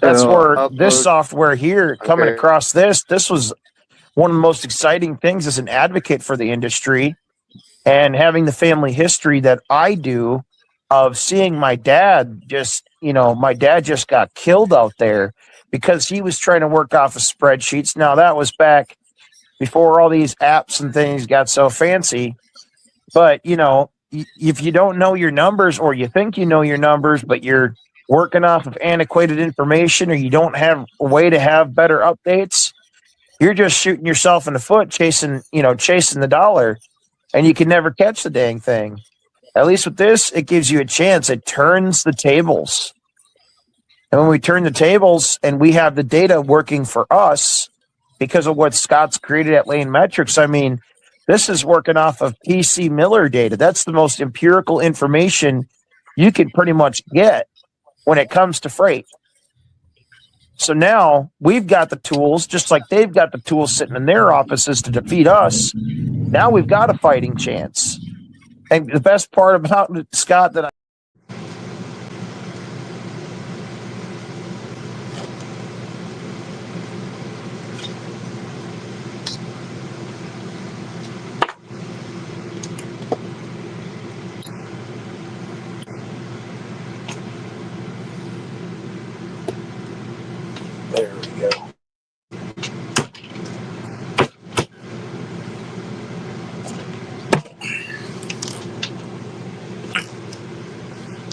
That's where this upload. software here coming Okay. across this was one of the most exciting things as an advocate for the industry, and having the family history that I do of seeing my dad my dad just got killed out there because he was trying to work off of spreadsheets. Now that was back before all these apps and things got so fancy. But, if you don't know your numbers, or you think you know your numbers, but you're working off of antiquated information, or you don't have a way to have better updates, you're just shooting yourself in the foot chasing the dollar, and you can never catch the dang thing. At least with this, it gives you a chance. It turns the tables. And when we turn the tables and we have the data working for us because of what Scott's created at Lane Metrics, I mean, this is working off of PC Miller data. That's the most empirical information you can pretty much get when it comes to freight. So now we've got the tools, just like they've got the tools sitting in their offices to defeat us. Now we've got a fighting chance. And the best part about it, Scott, that there we go.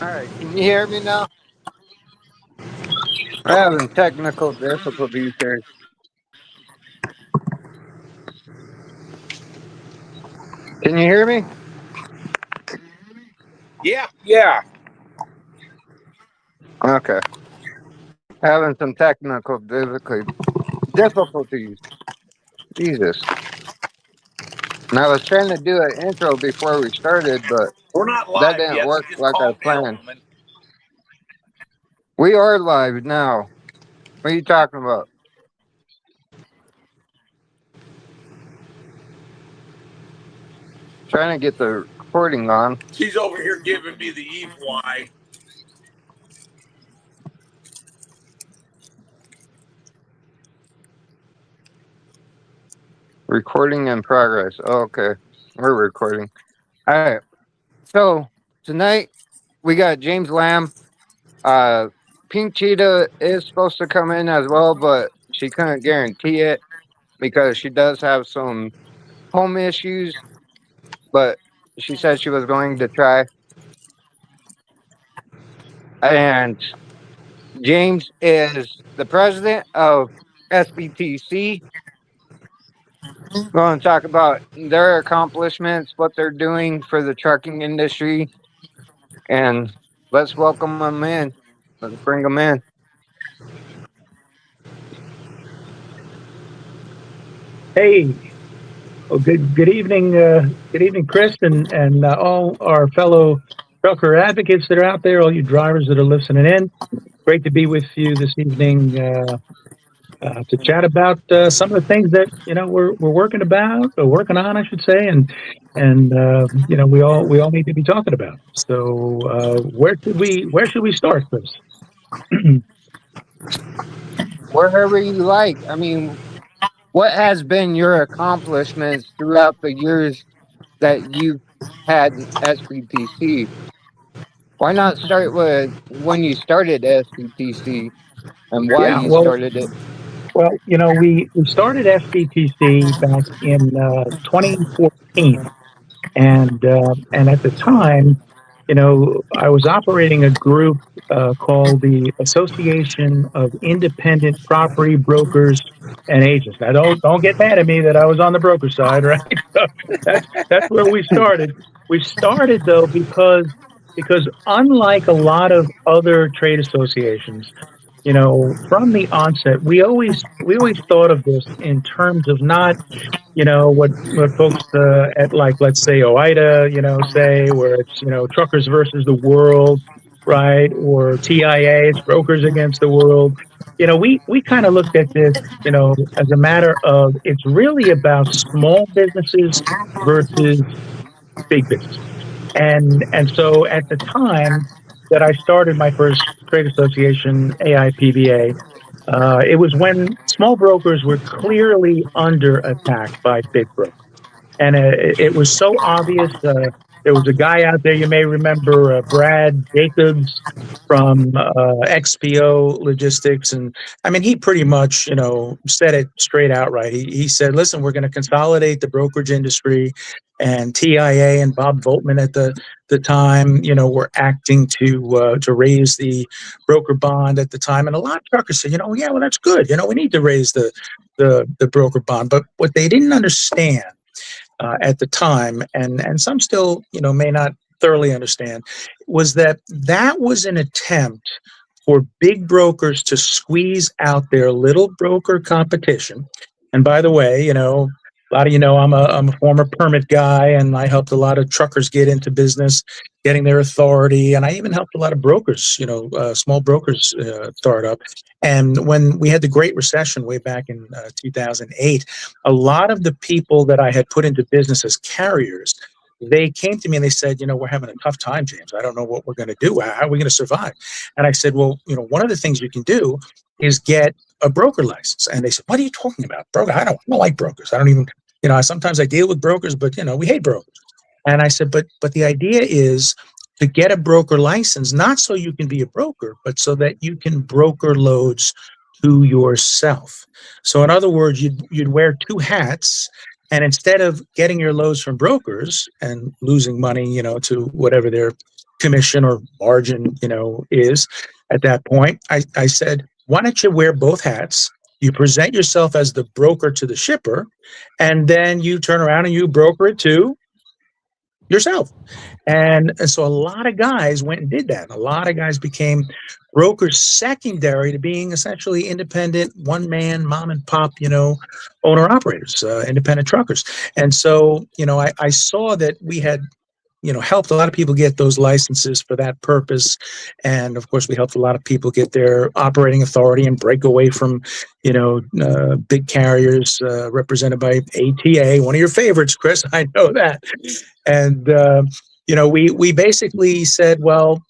All right, can you hear me now? We're having technical difficulties here. Can you hear me? Yeah. Okay. Having some technical difficulties. Jesus. And I was trying to do an intro before we started, but We're not live that didn't yet, work so just like I call me a planned. woman. We are live now. What are you talking about? Trying to get the recording on. She's over here giving me the evil eye. Recording in progress. Oh, okay. We're recording. All right. So tonight we got James Lamb. Pink Cheetah is supposed to come in as well, but she couldn't guarantee it because she does have some home issues, but she said she was going to try. And James is the president of Sbtc. We're going to talk about their accomplishments, what they're doing for the trucking industry, and let's welcome them in. Let's bring them in. Hey, well, good evening, Chris, and all our fellow trucker advocates that are out there, all you drivers that are listening in. Great to be with you this evening to chat about some of the things that we're working on, I should say, and we all need to be talking about. So where should we start, Chris? Wherever you like. I mean, what has been your accomplishments throughout the years that you've had SBTC? Why not start with when you started SBTC and why you started it? Well, we started SBTC back in 2014, and at the time, I was operating a group called the Association of Independent Property Brokers and Agents. Now, don't get mad at me that I was on the broker side, right? So that's where we started. We started though because unlike a lot of other trade associations, from the onset, we always thought of this in terms of not, what folks at, like, let's say OIDA, say, where it's, truckers versus the world, right? Or TIA, it's brokers against the world. We kind of looked at this, as a matter of, it's really about small businesses versus big businesses. And so at the time, that I started my first trade association, AIPBA, it was when small brokers were clearly under attack by big brokers. And it was so obvious. There was a guy out there, you may remember, Brad Jacobs from XPO Logistics. And I mean, he pretty much, said it straight out right. He said, listen, we're going to consolidate the brokerage industry. And TIA and Bob Voltman at the time, were acting to raise the broker bond at the time. And a lot of truckers said, yeah, well, that's good. We need to raise the broker bond. But what they didn't understand at the time, and some still, may not thoroughly understand, was that was an attempt for big brokers to squeeze out their little broker competition. And by the way, a lot of I'm a former permit guy, and I helped a lot of truckers get into business, getting their authority, and I even helped a lot of brokers, small brokers start up. And when we had the Great Recession way back in 2008, a lot of the people that I had put into business as carriers, they came to me and they said, we're having a tough time, James. I don't know what we're going to do. How are we going to survive? And I said, well, one of the things you can do is get a broker license. And they said, what are you talking about? Broker? I don't like brokers. I don't even, sometimes I deal with brokers, but, we hate brokers. And I said, but the idea is to get a broker license, not so you can be a broker, but so that you can broker loads to yourself. So in other words, you'd wear two hats, and instead of getting your loads from brokers and losing money, to whatever their commission or margin, is at that point, I said, why don't you wear both hats? You present yourself as the broker to the shipper, and then you turn around and you broker it to yourself. And so a lot of guys went and did that. A lot of guys became brokers secondary to being essentially independent, one-man, mom and pop, owner-operators, independent truckers. And so, I saw that we had helped a lot of people get those licenses for that purpose. And of course, we helped a lot of people get their operating authority and break away from, big carriers represented by ATA, one of your favorites, Chris. I know that. And, we basically said, well,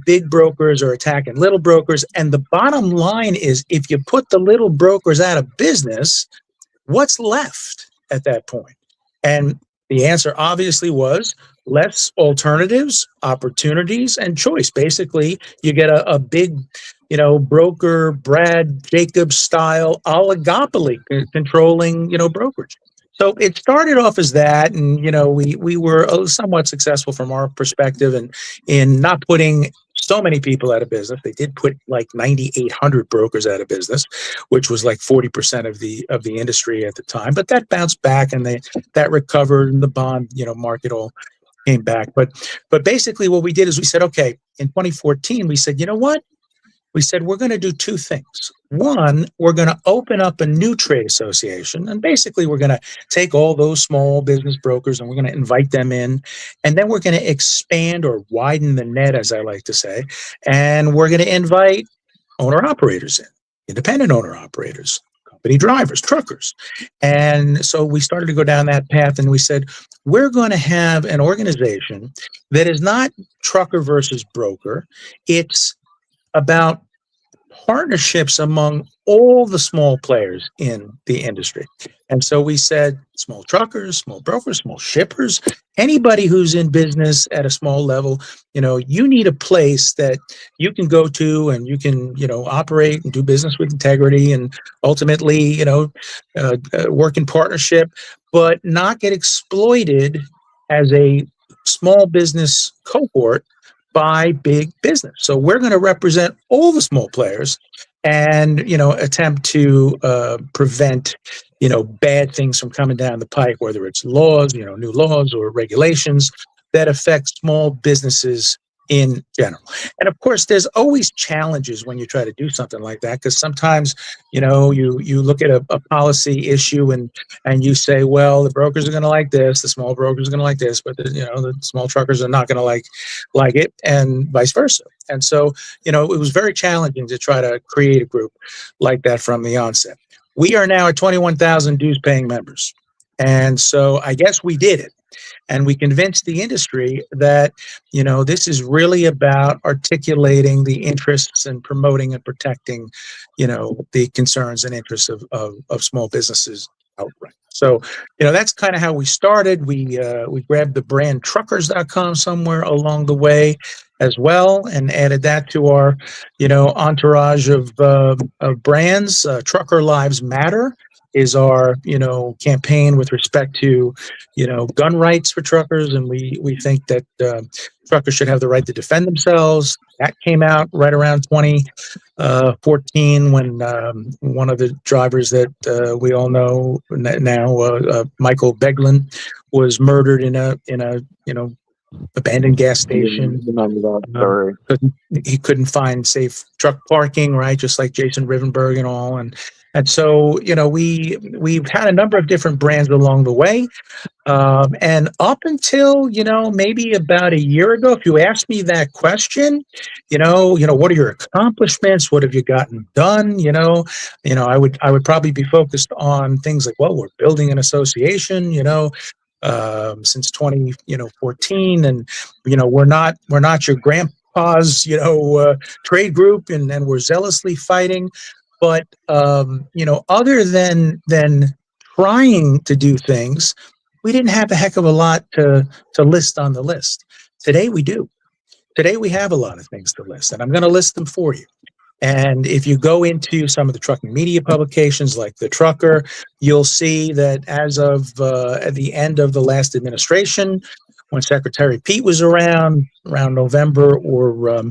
big brokers are attacking little brokers. And the bottom line is, if you put the little brokers out of business, what's left at that point? And the answer obviously was less alternatives, opportunities, and choice. Basically, you get a big, broker, Brad Jacobs style oligopoly controlling, brokerage. So it started off as that, and we were somewhat successful from our perspective, and in not putting so many people out of business. They did put like 9,800 brokers out of business, which was like 40% of the industry at the time. But that bounced back, and that recovered, and the bond market all came back. But basically, what we did is we said, okay, in 2014, we said, you know what? We said, we're going to do two things. One, we're going to open up a new trade association. And basically, we're going to take all those small business brokers and we're going to invite them in. And then we're going to expand or widen the net, as I like to say. And we're going to invite owner-operators in, independent owner-operators, company drivers, truckers. And so we started to go down that path, and we said, we're going to have an organization that is not trucker versus broker. It's about partnerships among all the small players in the industry. And so we said, small truckers, small brokers, small shippers, anybody who's in business at a small level, you need a place that you can go to and you can, operate and do business with integrity and ultimately, work in partnership, but not get exploited as a small business cohort by big business. So we're going to represent all the small players and, attempt to prevent, bad things from coming down the pike, whether it's laws, new laws or regulations that affect small businesses in general. And of course, there's always challenges when you try to do something like that, because sometimes, you look at a policy issue and you say, well, the brokers are going to like this, the small brokers are going to like this, but the small truckers are not going to like it, and vice versa. And so, it was very challenging to try to create a group like that from the onset. We are now at 21,000 dues paying members. And so I guess we did it. And we convinced the industry that, this is really about articulating the interests and promoting and protecting, the concerns and interests of small businesses outright. So, that's kind of how we started. We grabbed the brand truckers.com somewhere along the way as well and added that to our, entourage of brands. Trucker Lives Matter is our, campaign with respect to, gun rights for truckers. And we think that truckers should have the right to defend themselves. That came out right around 2014 when one of the drivers that we all know now, Michael Beglin, was murdered in a abandoned gas station. Sorry. He couldn't find safe truck parking, right? Just like Jason Rivenberg and all. And so, we've had a number of different brands along the way. And up until, maybe about a year ago, if you asked me that question, what are your accomplishments? What have you gotten done? I would probably be focused on things like, well, we're building an association, since 2014, and we're not your grandpa's trade group, and we're zealously fighting. But other than trying to do things, we didn't have a heck of a lot to list on the list. Today we do. Today we have a lot of things to list, and I'm going to list them for you. And if you go into some of the trucking media publications like The Trucker, you'll see that as of at the end of the last administration, when Secretary Pete was around November or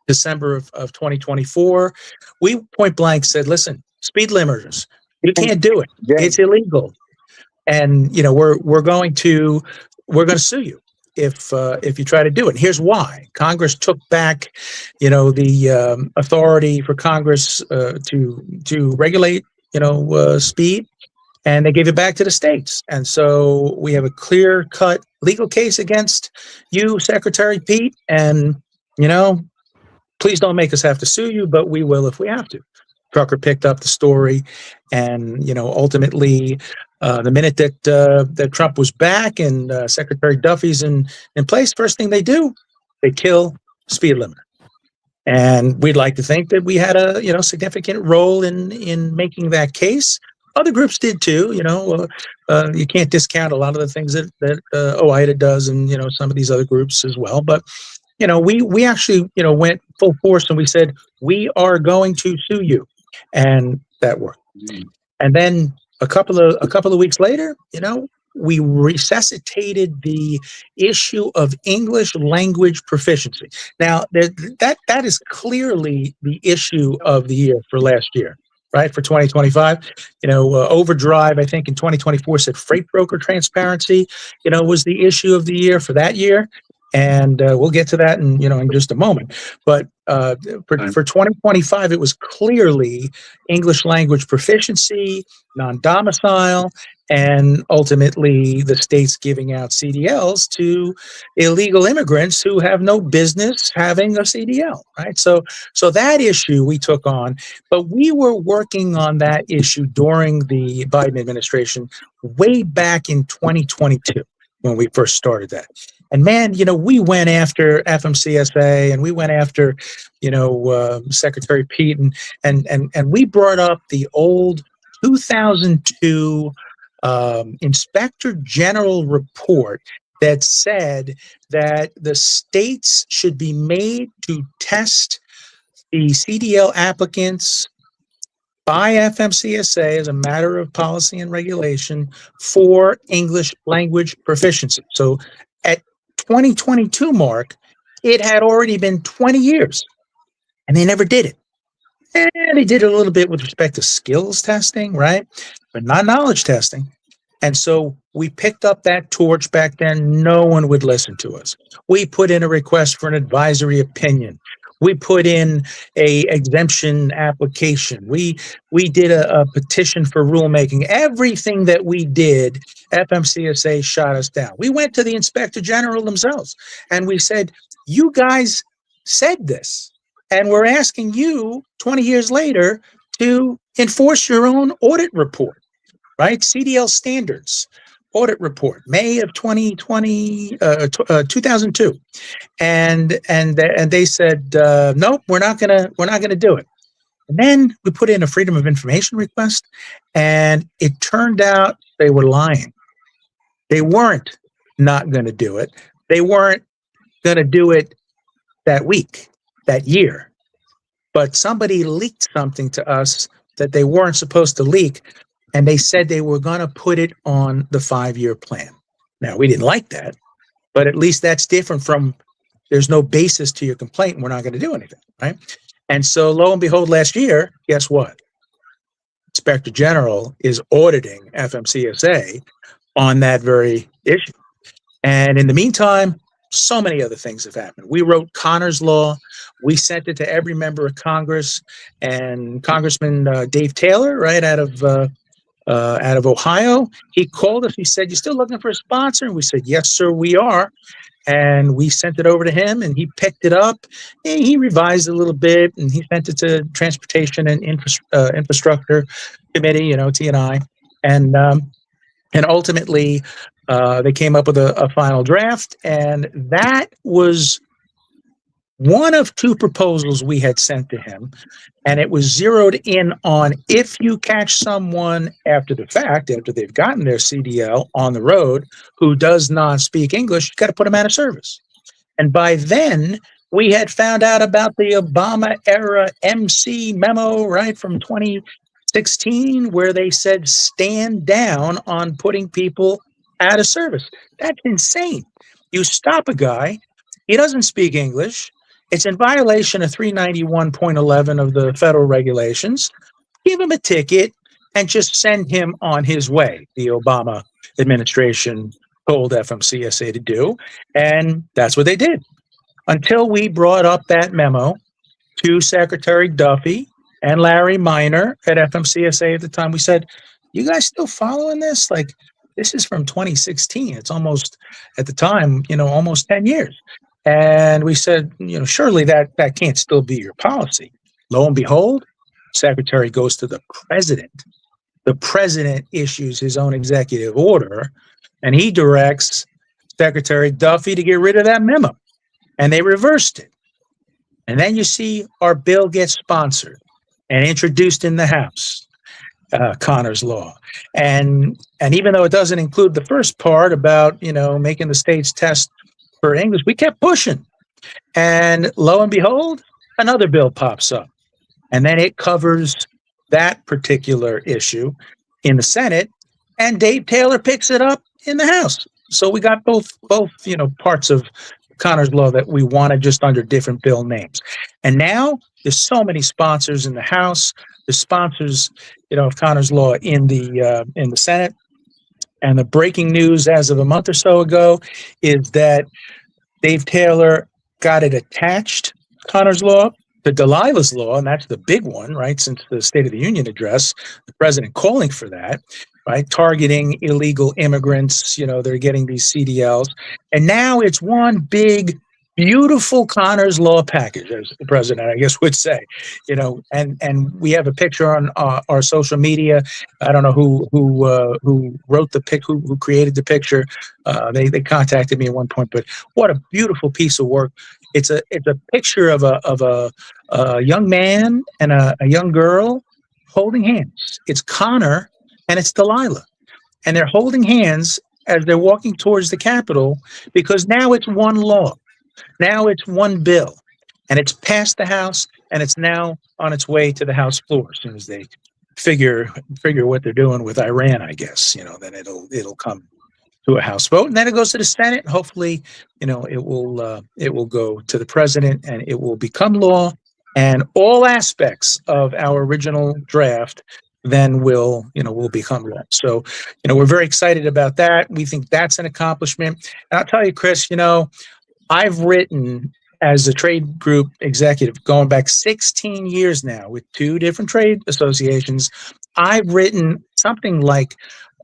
December of 2024, we point blank said, listen, speed limiters, you can't do it. Yeah. It's illegal. And, we're going to sue you if you try to do it. And here's why. Congress took back, the authority for Congress to regulate, speed, and they gave it back to the states. And so we have a clear-cut legal case against you, Secretary Pete, and, please don't make us have to sue you, but we will if we have to. Trucker picked up the story, and ultimately, the minute that Trump was back and Secretary Duffy's in place, first thing they do, they kill speed limiter. And we'd like to think that we had a significant role in making that case. Other groups did too. You can't discount a lot of the things that OIDA does, and some of these other groups as well. But we actually went full force, and we said we are going to sue you, and that worked. And then a couple of weeks later, we resuscitated the issue of English language proficiency. Now that is clearly the issue of the year for last year. Right, for 2025, Overdrive, I think in 2024 said freight broker transparency, was the issue of the year for that year. And we'll get to that in just a moment. But for 2025, it was clearly English language proficiency, non-domicile, and ultimately the states giving out CDLs to illegal immigrants who have no business having a CDL, right? So that issue we took on, but we were working on that issue during the Biden administration way back in 2022 when we first started that. And man, we went after FMCSA, and we went after, Secretary Pete, and we brought up the old 2002 Inspector General report that said that the states should be made to test the CDL applicants by FMCSA as a matter of policy and regulation for English language proficiency. So at 2022 mark, it had already been 20 years, and they never did it. And they did it a little bit with respect to skills testing, right? But not knowledge testing. And so we picked up that torch back then. No one would listen to us. We put in a request for an advisory opinion. We put in a exemption application. We did a petition for rulemaking. Everything that we did, FMCSA shot us down. We went to the Inspector General themselves, and we said, you guys said this, and we're asking you 20 years later to enforce your own audit report. right? CDL standards, audit report, May of 2002. And they said, nope, we're not gonna do it. And then we put in a Freedom of Information request, and it turned out they were lying. They weren't not going to do it. They weren't going to do it that week, that year. But somebody leaked something to us that they weren't supposed to leak, and they said they were going to put it on the 5-year plan. Now, we didn't like that, but at least that's different from there's no basis to your complaint, and we're not going to do anything, right? And so, lo and behold, last year, guess what? Inspector General is auditing FMCSA on that very issue. And in the meantime, so many other things have happened. We wrote Connor's Law. We sent it to every member of Congress, and Congressman Dave Taylor, right out of Ohio, he called us. He said, "You still looking for a sponsor?" And we said, "Yes, sir, we are." And we sent it over to him, and he picked it up, and he revised it a little bit, and he sent it to Transportation and Infrastructure Committee, T&I, and ultimately they came up with a final draft, and that was one of 2 proposals we had sent to him, and it was zeroed in on if you catch someone after the fact, after they've gotten their CDL on the road, who does not speak English, you got to put them out of service. And by then, we had found out about the Obama era MC memo, right, from 2016, where they said stand down on putting people out of service. That's insane. You stop a guy, he doesn't speak English, it's in violation of 391.11 of the federal regulations. Give him a ticket and just send him on his way, the Obama administration told FMCSA to do. And that's what they did. Until we brought up that memo to Secretary Duffy and Larry Minor at FMCSA at the time. We said, "You guys still following this? Like, this is from 2016. It's almost, at the time, almost 10 years. And we said, surely that can't still be your policy." Lo and behold, Secretary goes to the president. The president issues his own executive order, and he directs Secretary Duffy to get rid of that memo. And they reversed it. And then you see our bill get sponsored and introduced in the House, Connor's Law. And even though it doesn't include the first part about, making the states test for English, we kept pushing. And lo and behold, another bill pops up. And then it covers that particular issue in the Senate, and Dave Taylor picks it up in the House. So we got both parts of Connor's Law that we wanted, just under different bill names. And now there's so many sponsors in the House. There's sponsors, of Connor's Law in the Senate. And the breaking news as of a month or so ago is that Dave Taylor got it attached, Connor's Law, to Delilah's Law, and that's the big one, right? Since the State of the Union address, the president calling for that, right? Targeting illegal immigrants, they're getting these CDLs. And now it's one big, beautiful Connor's Law package, as the president, I guess, would say, and we have a picture on our social media. I don't know who wrote the pic, who created the picture. They contacted me at one point, but what a beautiful piece of work. It's a picture of a young man and a young girl holding hands. It's Connor and it's Delilah, and they're holding hands as they're walking towards the Capitol, because now it's one law. Now it's one bill, and it's passed the House, and it's now on its way to the House floor as soon as they figure what they're doing with Iran, I guess. Then it'll come to a House vote, and then it goes to the Senate. And hopefully, it will go to the president, and it will become law. And all aspects of our original draft then will become law. So, we're very excited about that. We think that's an accomplishment. And I'll tell you, Chris, I've written as a trade group executive going back 16 years now with 2 different trade associations. I've written something like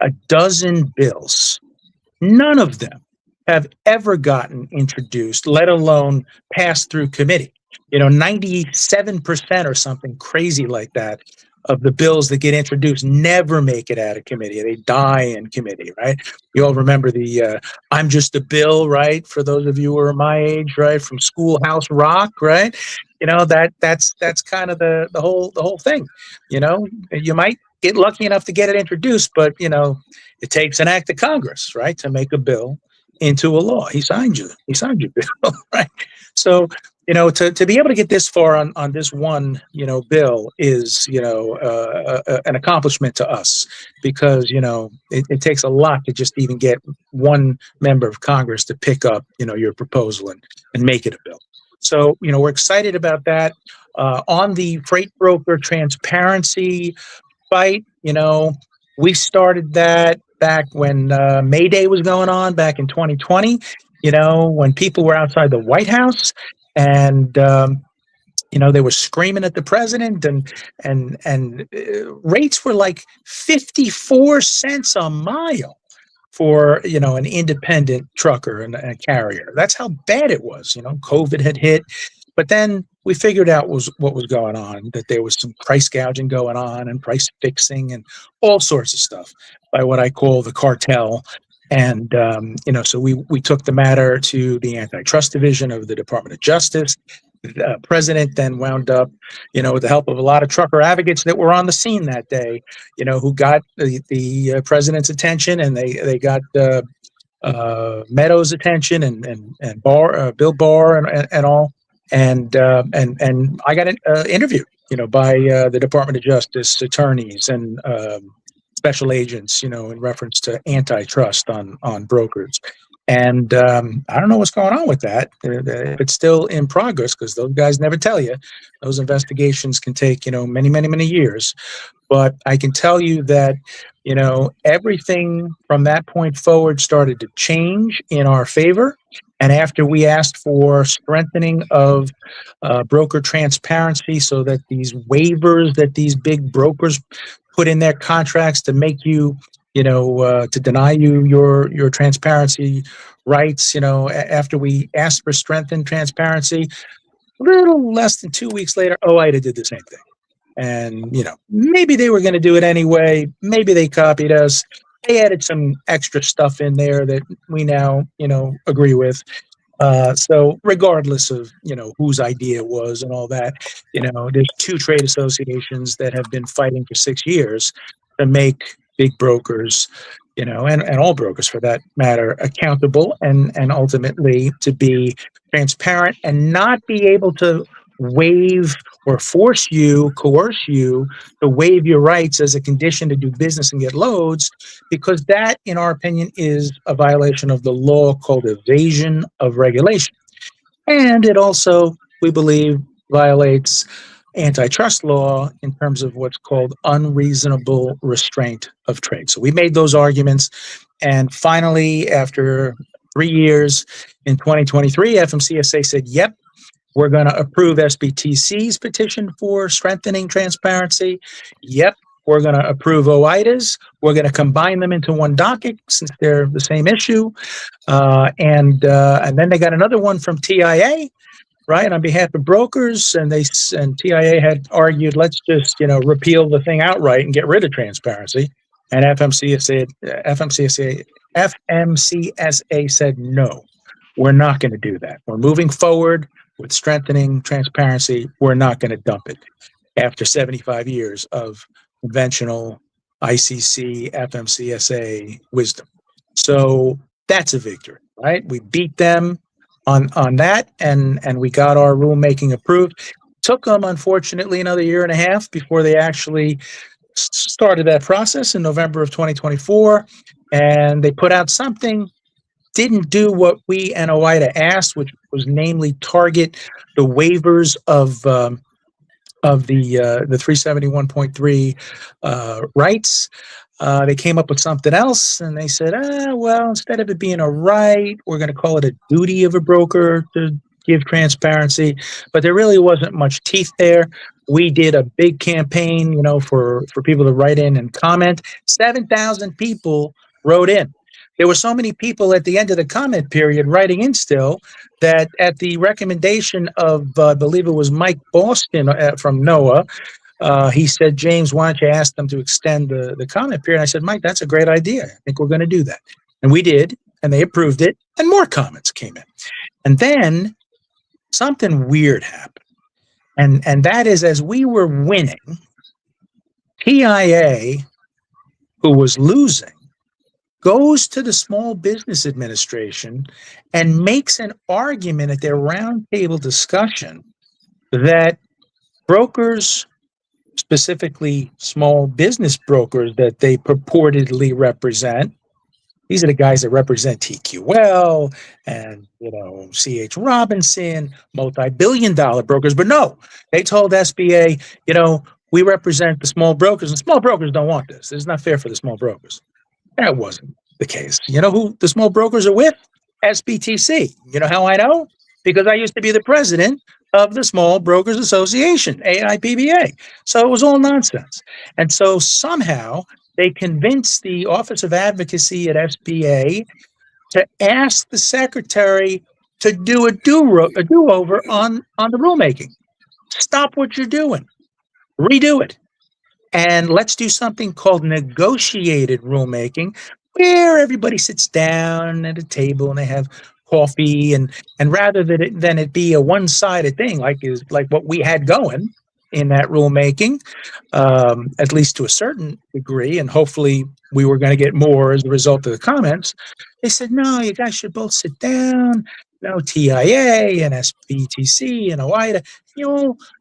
a dozen bills. None of them have ever gotten introduced, let alone passed through committee. 97% or something crazy like that the bills that get introduced never make it out of committee. They die in committee, right? You all remember the I'm Just a Bill, right? For those of you who are my age, right? From Schoolhouse Rock, right? You know, that's kind of the whole thing. You know, you might get lucky enough to get it introduced, but you know, it takes an act of Congress, right, to make a bill into a law. He signed your bill, right? So, you know, to be able to get this far on this one, you know, bill is, you know, an accomplishment to us, because, you know, it takes a lot to just even get one member of Congress to pick up, you know, your proposal and make it a bill. So, you know, we're excited about that. On the freight broker transparency fight, you know, we started that back when May Day was going on back in 2020, you know, when people were outside the White House and, you know, they were screaming at the president, and rates were like 54 cents a mile for, you know, an independent trucker and a carrier. That's how bad it was. You know, COVID had hit, but then we figured out what was going on, that there was some price gouging going on and price fixing and all sorts of stuff by what I call the cartel. And, you know, so we took the matter to the antitrust division of the Department of Justice. The president then wound up, you know, with the help of a lot of trucker advocates that were on the scene that day, you know, who got the president's attention, and they got Meadows' attention and Bill Barr and all. And I got interviewed, you know, by the Department of Justice attorneys and special agents, you know, in reference to antitrust on brokers. And I don't know what's going on with that. It's still in progress, because those guys never tell you. Those investigations can take, you know, many, many, many years. But I can tell you that, you know, everything from that point forward started to change in our favor. And after we asked for strengthening of broker transparency, so that these waivers that these big brokers put in their contracts to make you, you know, to deny you your transparency rights, you know, after we asked for strengthened transparency, a little less than 2 weeks later, OIDA did the same thing. And, you know, maybe they were going to do it anyway. Maybe they copied us. They added some extra stuff in there that we now, you know, agree with. So regardless of, you know, whose idea it was and all that, you know, there's two trade associations that have been fighting for 6 years to make big brokers, you know, and all brokers for that matter, accountable and ultimately to be transparent and not be able to waive or coerce you to waive your rights as a condition to do business and get loads, because that, in our opinion, is a violation of the law called evasion of regulation. And it also, we believe, violates antitrust law in terms of what's called unreasonable restraint of trade. So we made those arguments. And finally, after 3 years in 2023, FMCSA said, yep, we're going to approve SBTC's petition for strengthening transparency. Yep, we're going to approve OIDA's. We're going to combine them into one docket since they're the same issue. And then they got another one from TIA, right, on behalf of brokers, and TIA had argued, let's just, you know, repeal the thing outright and get rid of transparency. And FMCSA said, no, we're not going to do that. We're moving forward with strengthening transparency. We're not going to dump it after 75 years of conventional ICC, FMCSA wisdom. So that's a victory, right? We beat them on that, and we got our rulemaking approved. Took them, unfortunately, another year and a half before they actually started that process in November of 2024, and they put out something, didn't do what we and OIDA asked, which was namely target the waivers of the 371.3 rights. They came up with something else, and they said, well, instead of it being a right, we're going to call it a duty of a broker to give transparency. But there really wasn't much teeth there. We did a big campaign, you know, for people to write in and comment. 7,000 people wrote in. There were so many people at the end of the comment period writing in still that at the recommendation of, I believe it was Mike Boston from NOAA, he said, James, why don't you ask them to extend the comment period? I said, Mike, that's a great idea. I think we're going to do that. And we did, and they approved it, and more comments came in. And then something weird happened. And that is, as we were winning, TIA, who was losing, goes to the Small Business Administration and makes an argument at their roundtable discussion that brokers, specifically small business brokers that they purportedly represent, these are the guys that represent TQL and, C.H. Robinson, multi-billion-dollar brokers. But no, they told SBA, we represent the small brokers, and small brokers don't want this. It's not fair for the small brokers. That wasn't the case. You know who the small brokers are with? Sbtc. You know how I know? Because I used to be the president of the Small Brokers Association, AIPBA. So it was all nonsense. And so somehow they convinced the Office of Advocacy at SBA to ask the secretary to do a do-over on the rulemaking. Stop what you're doing. Redo it. And let's do something called negotiated rulemaking, where everybody sits down at a table and they have coffee, and rather than it be a one-sided thing like what we had going in that rulemaking, at least to a certain degree, and hopefully we were going to get more as a result of the comments. They said, no, you guys should both sit down. TIA and SBTC and OIDA,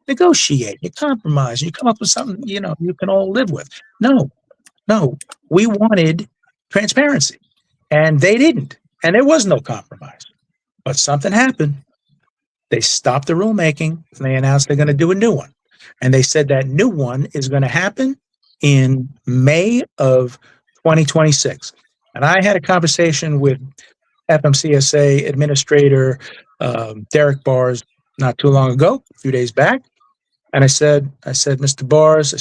negotiate, you compromise, you come up with something, you can all live with. No, we wanted transparency, and they didn't. And there was no compromise. But something happened. They stopped the rulemaking, and they announced they're going to do a new one. And they said that new one is going to happen in May of 2026. And I had a conversation with FMCSA Administrator Derek Bars not too long ago, a few days back. And I said, Mr. Bars,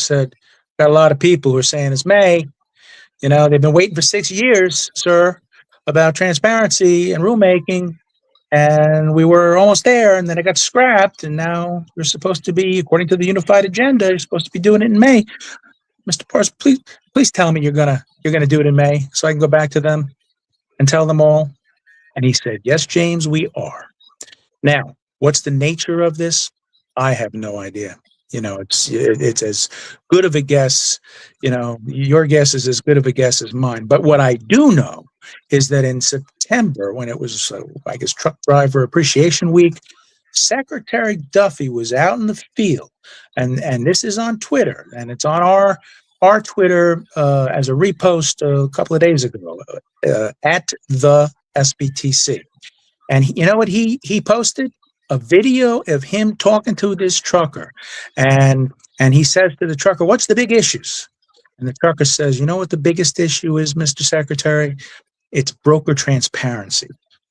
got a lot of people who are saying it's May. They've been waiting for 6 years, sir, about transparency and rulemaking. And we were almost there, and then it got scrapped. And now we're supposed to be, according to the unified agenda, you're supposed to be doing it in May. Mr. Bars, please tell me you're gonna do it in May, so I can go back to them and tell them all. And he said, yes, James, we are. Now, what's the nature of this? I have no idea. It's as good of a guess. Your guess is as good of a guess as mine. But what I do know is that in September, when it was, Truck Driver Appreciation Week, Secretary Duffy was out in the field, and this is on Twitter, and it's on our Twitter as a repost a couple of days ago at the SBTC. And you know what he posted? A video of him talking to this trucker, and he says to the trucker, what's the big issues? And the trucker says, you know what the biggest issue is, Mr. Secretary? It's broker transparency.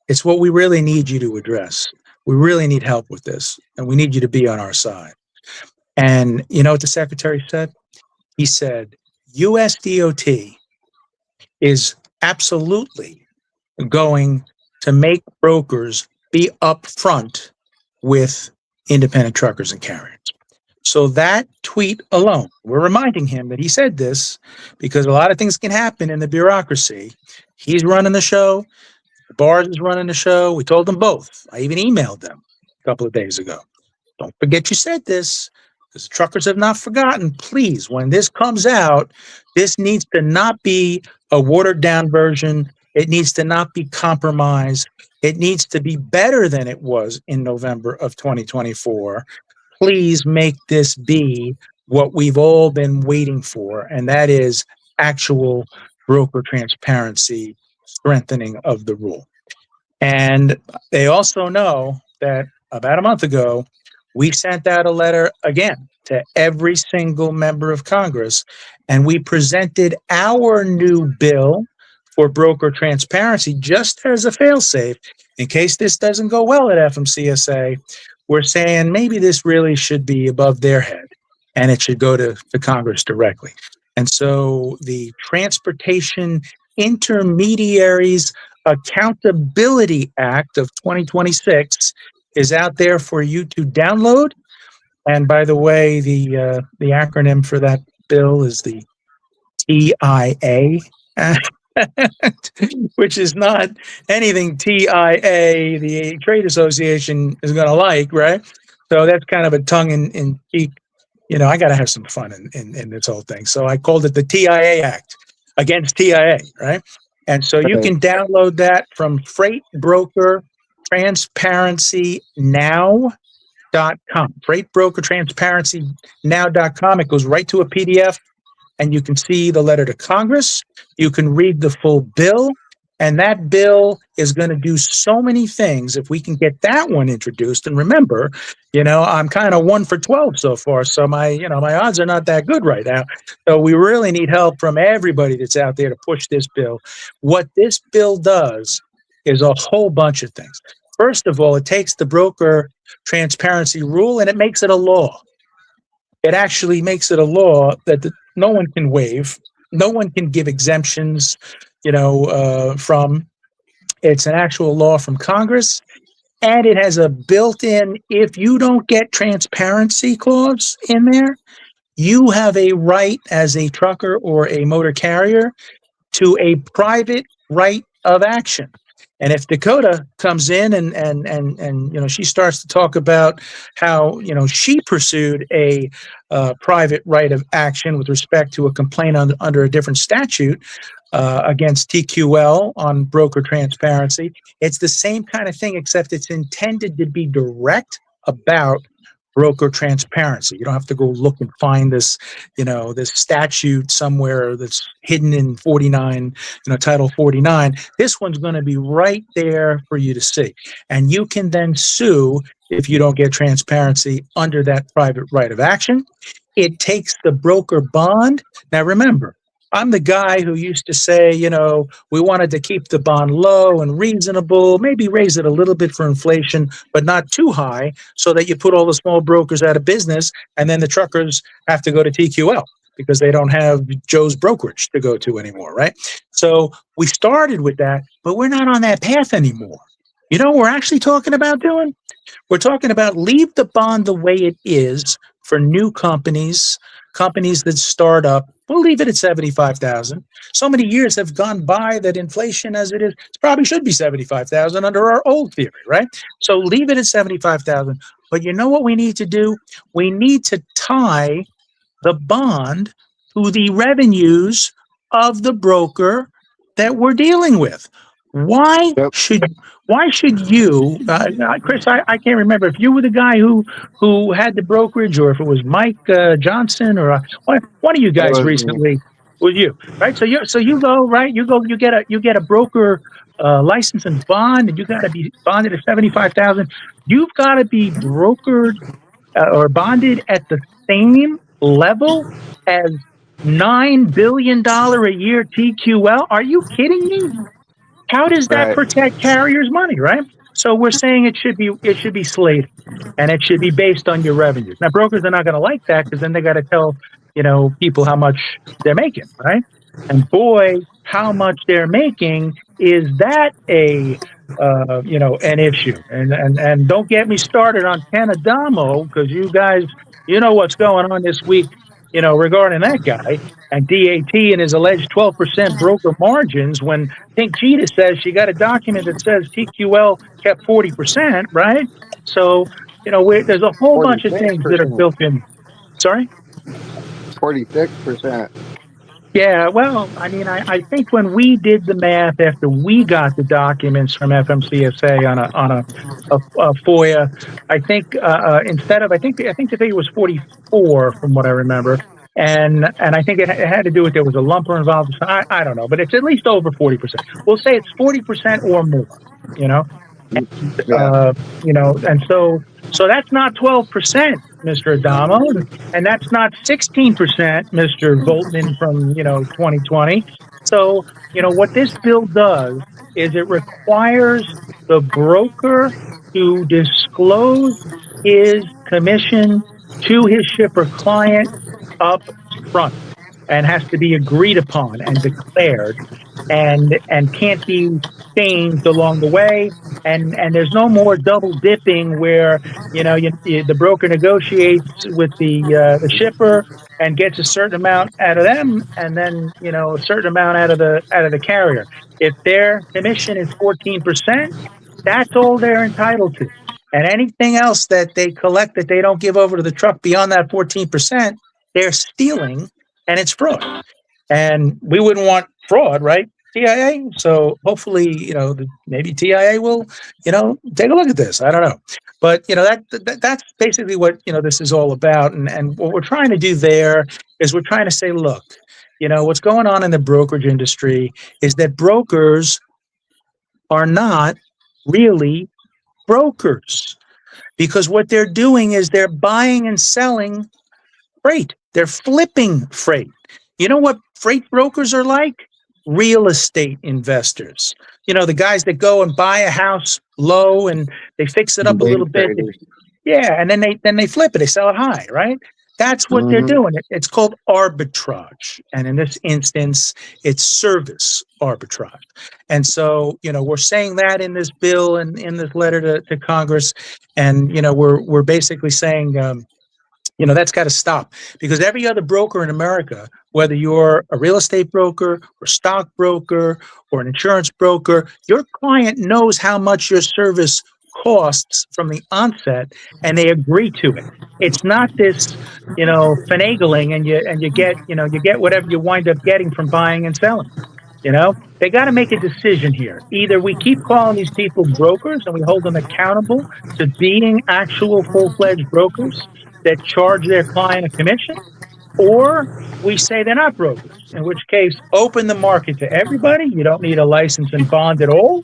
It's what we really need you to address. We really need help with this, and we need you to be on our side. And you know what the secretary said? He said, USDOT is absolutely going to make brokers be upfront with independent truckers and carriers. So that tweet alone, we're reminding him that he said this because a lot of things can happen in the bureaucracy. He's running the show. Bars is running the show. We told them both. I even emailed them a couple of days ago. Don't forget you said this, because the truckers have not forgotten. Please, when this comes out, this needs to not be a watered down version. It needs to not be compromised. It needs to be better than it was in November of 2024. Please make this be what we've all been waiting for, and that is actual broker transparency, strengthening of the rule. And they also know that about a month ago, we sent out a letter again to every single member of Congress, and we presented our new bill for broker transparency just as a failsafe in case this doesn't go well at FMCSA. We're saying maybe this really should be above their head and it should go to Congress directly. And so the Transportation Intermediaries Accountability Act of 2026 is out there for you to download. And by the way, the acronym for that bill is the TIA, which is not anything TIA, the trade association, is going to like, right? So that's kind of a tongue in cheek. I got to have some fun in this whole thing. So I called it the TIA Act against TIA, right? And so you can download that from Freight Broker Transparency Now.com. Freight Broker Transparency Now.com. It goes right to a PDF, and you can see the letter to Congress. You can read the full bill, and that bill is going to do so many things if we can get that one introduced. And remember, I'm kind of 1 for 12 so far, so my odds are not that good right now. So we really need help from everybody that's out there to push this bill. What this bill does is a whole bunch of things. First of all, it takes the broker transparency rule and it makes it a law. It actually makes it a law that no one can waive, no one can give exemptions, from. It's an actual law from Congress, and it has a built-in, if you don't get transparency clause in there, you have a right as a trucker or a motor carrier to a private right of action. And if Dakota comes in and she starts to talk about how she pursued a private right of action with respect to a complaint under a different statute against TQL on broker transparency, it's the same kind of thing, except it's intended to be direct about broker transparency. You don't have to go look and find this statute somewhere that's hidden in 49, Title 49. This one's going to be right there for you to see. And you can then sue if you don't get transparency under that private right of action. It takes the broker bond. Now, remember, I'm the guy who used to say, we wanted to keep the bond low and reasonable, maybe raise it a little bit for inflation, but not too high, so that you put all the small brokers out of business, and then the truckers have to go to TQL because they don't have Joe's brokerage to go to anymore, right? So we started with that, but we're not on that path anymore. You know what we're actually talking about doing? We're talking about leave the bond the way it is for new companies that start up. We'll leave it at 75,000. So many years have gone by that inflation as it is, it probably should be 75,000 under our old theory, right? So leave it at 75,000. But you know what we need to do? We need to tie the bond to the revenues of the broker that we're dealing with. Why should you, Chris? I can't remember if you were the guy who had the brokerage, or if it was Mike Johnson, or one of you guys recently. Was you, right? So you go, right? You get a broker license and bond, and you got to be bonded at 75,000. You've got to be brokered or bonded at the same level as $9 billion a year TQL. Are you kidding me? How does that protect carriers' money, right? So we're saying it should be slated, and it should be based on your revenues. Now, brokers are not going to like that, because then they got to tell people how much they're making, right? And boy, how much they're making, is that an issue? And don't get me started on Ken Adamo, because you guys, what's going on this week, regarding that guy and DAT and his alleged 12% broker margins, when Pink Cheetah says she got a document that says TQL kept 40%, right? So, there's a whole bunch of things that are built in. Sorry? 46%. Yeah, well, I mean, I think when we did the math after we got the documents from FMCSA on a FOIA, I think instead of I think the figure was 44 from what I remember, and I think it had to do with there was a lumper involved. I don't know, but it's at least over 40%. We'll say it's 40% or more. And so that's not 12%, Mr. Adamo, and that's not 16%, Mr. Voltman from 2020. So what this bill does is it requires the broker to disclose his commission to his shipper client up front. and has to be agreed upon and declared, and can't be changed along the way. And there's no more double dipping where the broker negotiates with the shipper and gets a certain amount out of them, and then a certain amount out of the carrier. If their commission is 14%, that's all they're entitled to. And anything else that they collect that they don't give over to the truck beyond that 14%, they're stealing, and it's fraud. And we wouldn't want fraud, right, TIA? So hopefully, maybe TIA will, take a look at this. I don't know. But, that's basically what, this is all about. And what we're trying to do there is we're trying to say, look, what's going on in the brokerage industry is that brokers are not really brokers, because what they're doing is they're buying and selling freight. They're flipping freight. You know what freight brokers are like? Real estate investors. The guys that go and buy a house low and they fix it up a little bit. Yeah, and then they flip it. They sell it high, right? That's what they're doing. It's called arbitrage. And in this instance, it's service arbitrage. And so, we're saying that in this bill and in this letter to Congress. And, we're basically saying, that's got to stop, because every other broker in America, whether you're a real estate broker or stock broker or an insurance broker, your client knows how much your service costs from the onset, and they agree to it. It's not this, finagling, and you get whatever you wind up getting from buying and selling. They got to make a decision here. Either we keep calling these people brokers and we hold them accountable to being actual full-fledged brokers that charge their client a commission, or we say they're not brokers, in which case open the market to everybody. You don't need a license and bond at all,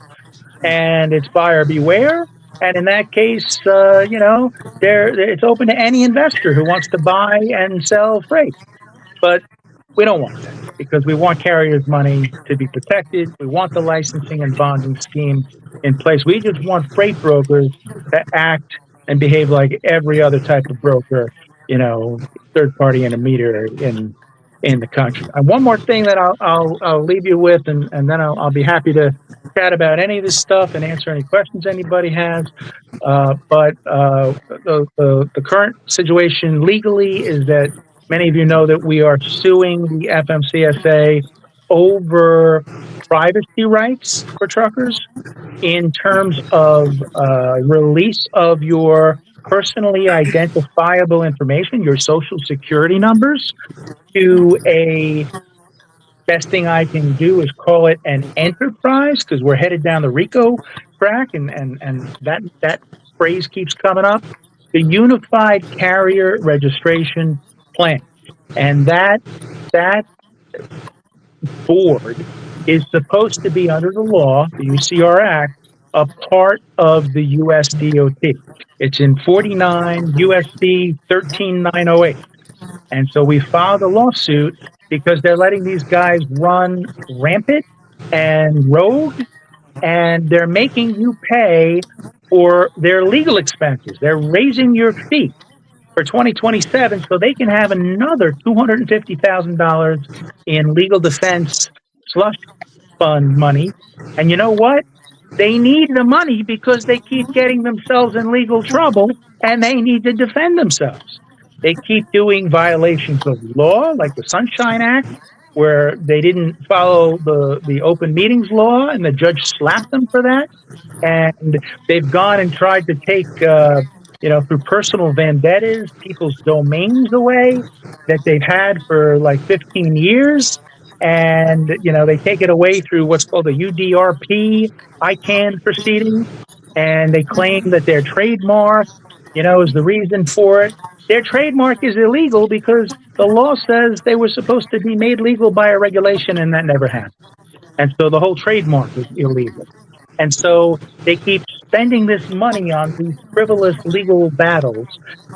and it's buyer beware. And in that case, it's open to any investor who wants to buy and sell freight. But we don't want that, because we want carriers' money to be protected. We want the licensing and bonding scheme in place. We just want freight brokers to act and behave like every other type of broker, third-party intermediary in the country. And one more thing that I'll leave you with, and then I'll be happy to chat about any of this stuff and answer any questions anybody has. But the current situation legally is that many of you know that we are suing the FMCSA over privacy rights for truckers in terms of release of your personally identifiable information, your social security numbers, to a best thing I can do is call it an enterprise, because we're headed down the RICO track, and that phrase keeps coming up. The Unified Carrier Registration Plan. And that board is supposed to be, under the law, the UCR Act, a part of the US DOT. It's in 49 USC 13908. And so we filed a lawsuit because they're letting these guys run rampant and rogue, and they're making you pay for their legal expenses. They're raising your fee for 2027 so they can have another $250,000 in legal defense slush fund money. And you know what? They need the money because they keep getting themselves in legal trouble, and they need to defend themselves. They keep doing violations of law, like the Sunshine Act, where they didn't follow the open meetings law, and the judge slapped them for that. And they've gone and tried to take, through personal vendettas, people's domains away that they've had for like 15 years. And, they take it away through what's called a UDRP ICANN proceeding. And they claim that their trademark, is the reason for it. Their trademark is illegal because the law says they were supposed to be made legal by a regulation, and that never happened. And so the whole trademark is illegal. And so they keep spending this money on these frivolous legal battles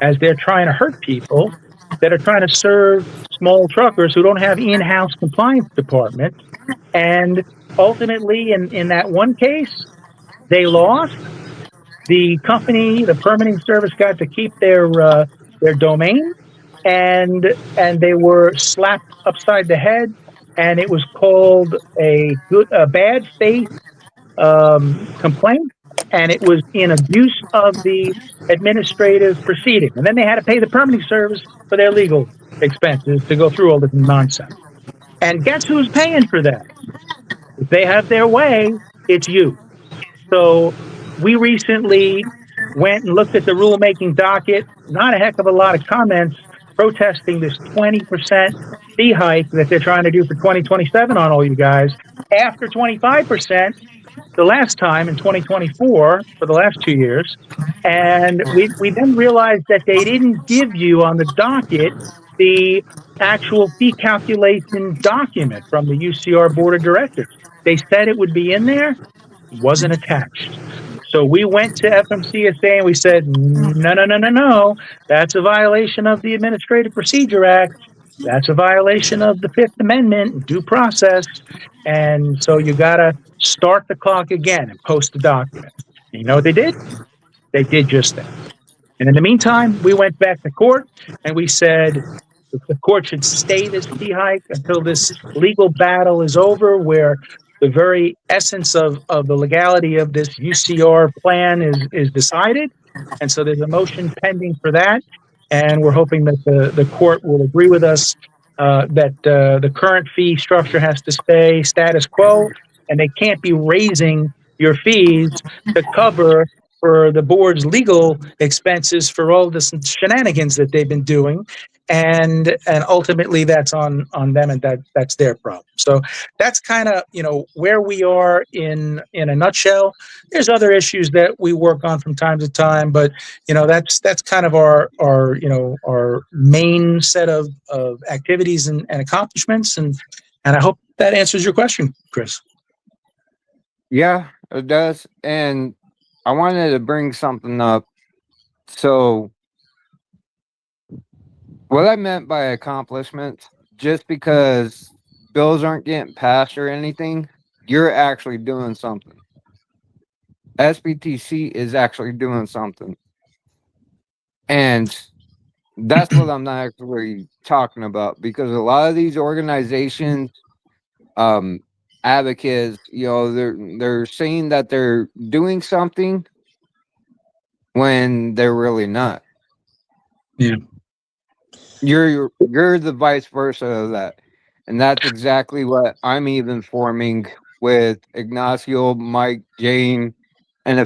as they're trying to hurt people that are trying to serve small truckers who don't have in-house compliance departments. And ultimately, in that one case, they lost. The company, the permitting service, got to keep their domain, and they were slapped upside the head, and it was called a bad faith complaint, and it was in abuse of the administrative proceeding. And then they had to pay the permitting service for their legal expenses to go through all this nonsense. And guess who's paying for that? If they have their way, it's you. So we recently went and looked at the rulemaking docket. Not a heck of a lot of comments protesting this 20% fee hike that they're trying to do for 2027 on all you guys. After 25% the last time in 2024 for the last 2 years. And we then realized that they didn't give you on the docket the actual fee calculation document from the UCR Board of Directors. They said it would be in there, wasn't attached. So we went to FMCSA and we said, no. That's a violation of the Administrative Procedure Act. That's a violation of the Fifth Amendment, due process. And so you got to start the clock again and post the document. And you know what they did? They did just that. And in the meantime, we went back to court and we said the court should stay this fee hike until this legal battle is over, where the very essence of the legality of this UCR plan is decided. And so there's a motion pending for that. And we're hoping that the court will agree with us that the current fee structure has to stay status quo, and they can't be raising your fees to cover for the board's legal expenses for all this shenanigans that they've been doing. And ultimately that's on them, and that's their problem. So that's kind of, where we are in a nutshell. There's other issues that we work on from time to time, but that's kind of our main set of activities and accomplishments. And I hope that answers your question, Chris. Yeah, it does. And I wanted to bring something up. So what I meant by accomplishments, just because bills aren't getting passed or anything, you're actually doing something. Sbtc is actually doing something. And that's what I'm not actually talking about, because a lot of these organizations, advocates, they're saying that they're doing something when they're really not. Yeah. You're the vice versa of that. And that's exactly what I'm even forming with Ignacio, Mike, Jane, and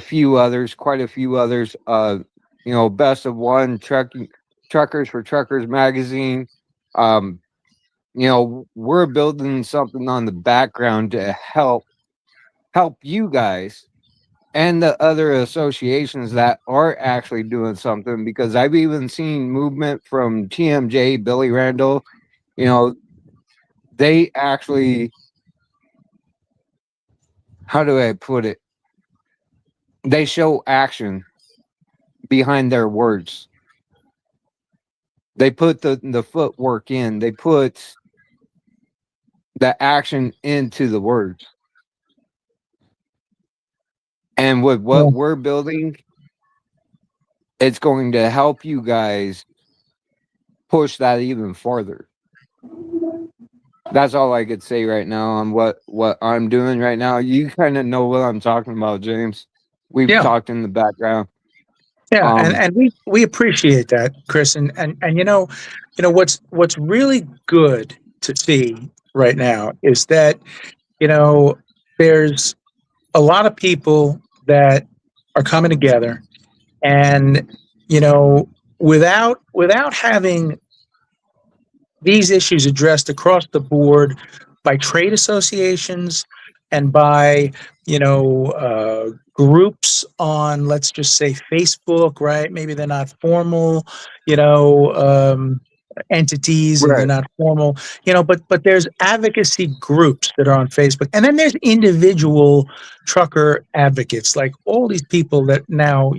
quite a few others. Best of One, Truckers for Truckers magazine. We're building something on the background to help you guys and the other associations that are actually doing something, because I've even seen movement from TMJ, Billy Randall. They actually, how do I put it? They show action behind their words. They put the footwork in. They put the action into the words. And with what we're building, it's going to help you guys push that even farther. That's all I could say right now on what I'm doing right now. You kind of know what I'm talking about, James. We've talked in the background. Yeah, and we appreciate that, Chris. And what's really good to see right now is that there's a lot of people that are coming together, and without having these issues addressed across the board by trade associations and by groups on, let's just say, Facebook, right? Maybe they're not formal, entities, and they're not formal, but there's advocacy groups that are on Facebook. And then there's individual trucker advocates, like all these people that now,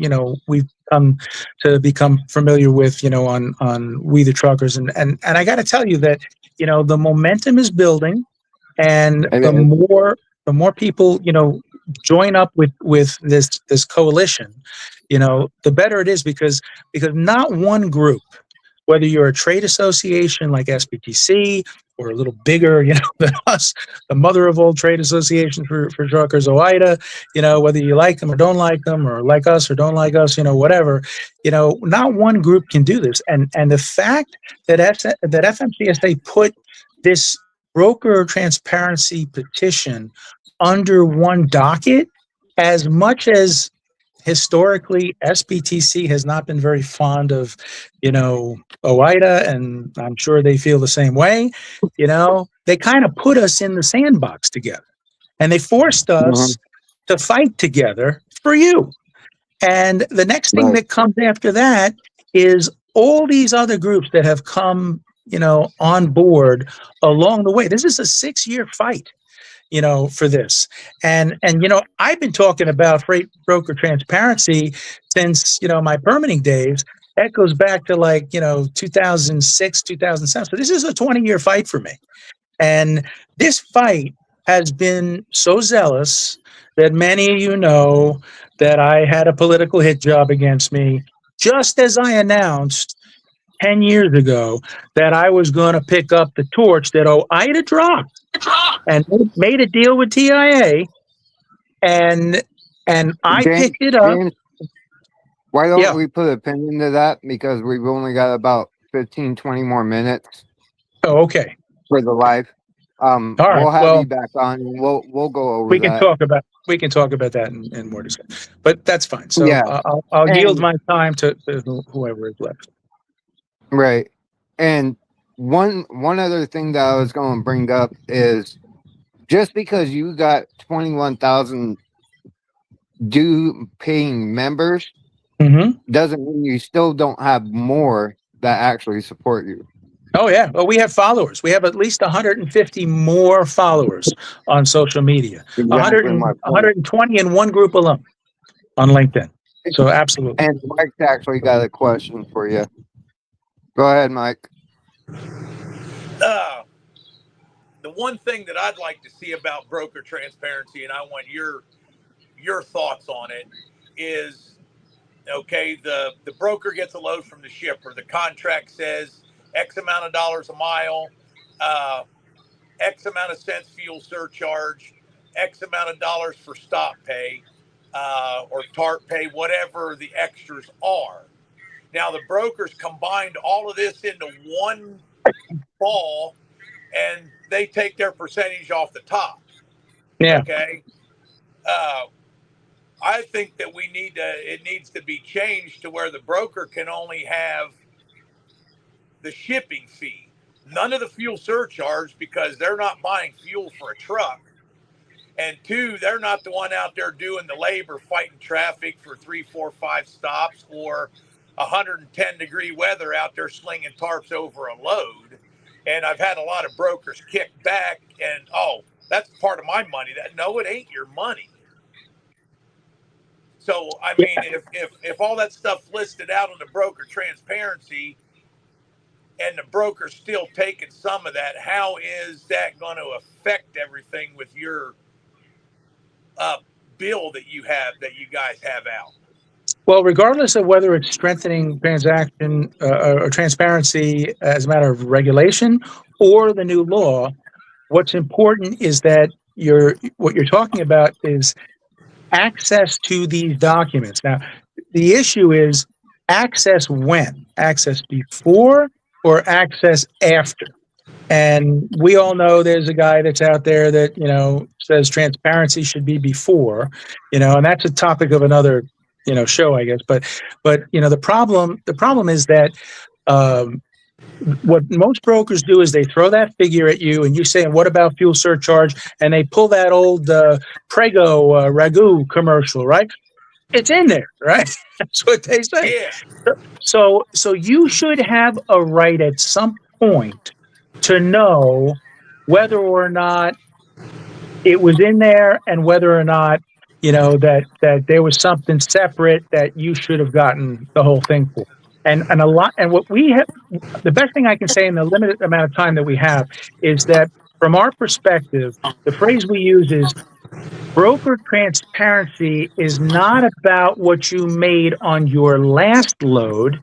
we've come to become familiar with, on We the Truckers. And I got to tell you that, the momentum is building, and the more people, join up with this coalition, the better it is, because not one group whether you're a trade association like SBTC or a little bigger, than us, the mother of all trade associations for truckers, OIDA, whether you like them or don't like them, or like us or don't like us, whatever, not one group can do this. And the fact that that FMCSA put this broker transparency petition under one docket, as much as historically SBTC has not been very fond of, OIDA, and I'm sure they feel the same way, they kind of put us in the sandbox together, and they forced us to fight together for you. And the next thing that comes after that is all these other groups that have come, on board along the way. This is a 6-year fight, for this. And I've been talking about freight broker transparency since, my permitting days. That goes back to 2006, 2007. So this is a 20-year fight for me. And this fight has been so zealous that many of you know that I had a political hit job against me, just as I announced 10 years ago that I was going to pick up the torch that OIDA dropped and made a deal with TIA, and I picked it up. James, why don't we put a pin into that? Because we've only got about 15, 20 more minutes. Oh, okay. For the live. All right, we'll have you back on, and we'll go over we can talk about that in more discussion. But that's fine. So I'll yield my time to whoever is left. Right. And one other thing that I was going to bring up is, just because you got 21,000 due paying members doesn't mean you still don't have more that actually support you. Oh, yeah. Well, we have followers. We have at least 150 more followers on social media. Exactly 120 in one group alone on LinkedIn. So absolutely. And Mike's actually got a question for you. Go ahead, Mike. The one thing that I'd like to see about broker transparency, and I want your thoughts on it, is, okay, the broker gets a load from the shipper. The contract says X amount of dollars a mile, X amount of cents fuel surcharge, X amount of dollars for stop pay, or TARP pay, whatever the extras are. Now, the brokers combined all of this into one ball, and they take their percentage off the top. Yeah. Okay. I think that it needs to be changed to where the broker can only have the shipping fee, none of the fuel surcharge, because they're not buying fuel for a truck. And 2, they're not the one out there doing the labor, fighting traffic for 3, 4, 5 stops, or 110-degree weather out there slinging tarps over a load. And I've had a lot of brokers kick back and, that's part of my money. No, it ain't your money. So, I mean, if all that stuff listed out on the broker transparency and the broker's still taking some of that, how is that going to affect everything with your bill that you guys have out? Well, regardless of whether it's strengthening transaction or transparency as a matter of regulation or the new law, what's important is that what you're talking about is access to these documents. Now, the issue is access when? Access before or access after? And we all know there's a guy that's out there that, says transparency should be before, and that's a topic of another, show, I guess. But the problem is that what most brokers do is they throw that figure at you and you say, what about fuel surcharge? And they pull that old Prego Ragu commercial, right? It's in there, right? That's what they say. Yeah. So you should have a right at some point to know whether or not it was in there, and whether or not, that there was something separate that you should have gotten the whole thing for. And what we have, the best thing I can say in the limited amount of time that we have is that from our perspective, the phrase we use is broker transparency is not about what you made on your last load.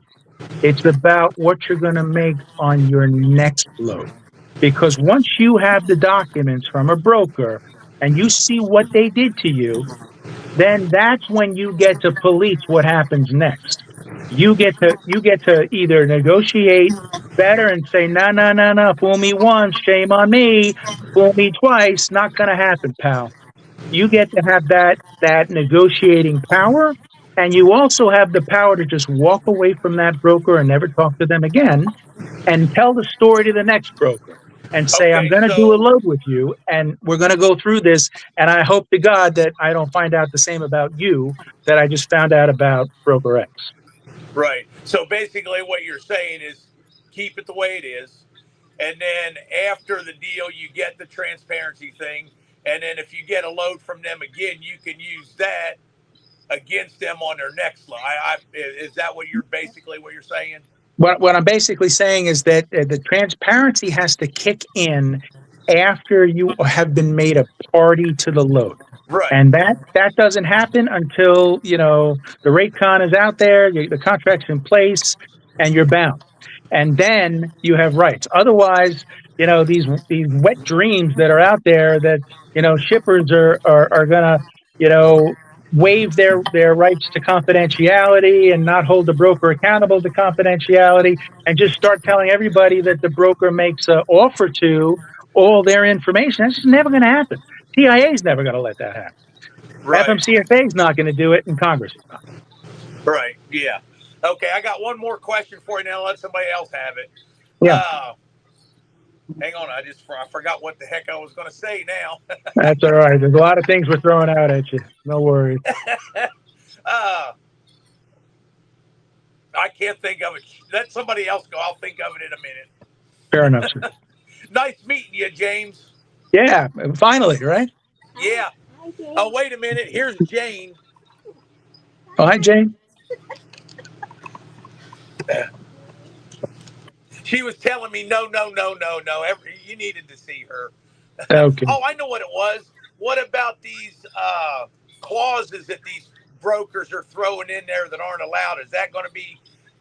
It's about what you're going to make on your next load. Because once you have the documents from a broker and you see what they did to you, then that's when you get to police what happens next. You get to either negotiate better and say, no, no, no, no, fool me once, shame on me, fool me twice, not gonna happen, pal. You get to have that negotiating power, and you also have the power to just walk away from that broker and never talk to them again and tell the story to the next broker and say, I'm Okay, going to do a so load with you and we're going to go through this. And I hope to God that I don't find out the same about you that I just found out about broker X. right. So basically, what you're saying is keep it the way it is, and then after the deal, you get the transparency thing, and then if you get a load from them again, you can use that against them on their next load. Is that what you're saying? What I'm basically saying is that the transparency has to kick in after you have been made a party to the load. Right. And that doesn't happen until, the rate con is out there, the contract's in place, and you're bound. And then you have rights. Otherwise, these wet dreams that are out there that, shippers are gonna, waive their rights to confidentiality and not hold the broker accountable to confidentiality and just start telling everybody that the broker makes an offer to all their information. That's just never going to happen. TIA is never going to let that happen. Right. FMCSA is not going to do it, and Congress is not. Right. Yeah. Okay. I got one more question for you now. Let somebody else have it. Yeah. Hang on. I forgot what the heck I was going to say now. That's all right. There's a lot of things we're throwing out at you. No worries. I can't think of it. Let somebody else go. I'll think of it in a minute. Fair enough, sir. Nice meeting you, James. Yeah, finally, right? Yeah. Oh, wait a minute. Here's Jane. Oh, hi, Jane. She was telling me, no. You needed to see her. Okay. Oh, I know what it was. What about these clauses that these brokers are throwing in there that aren't allowed?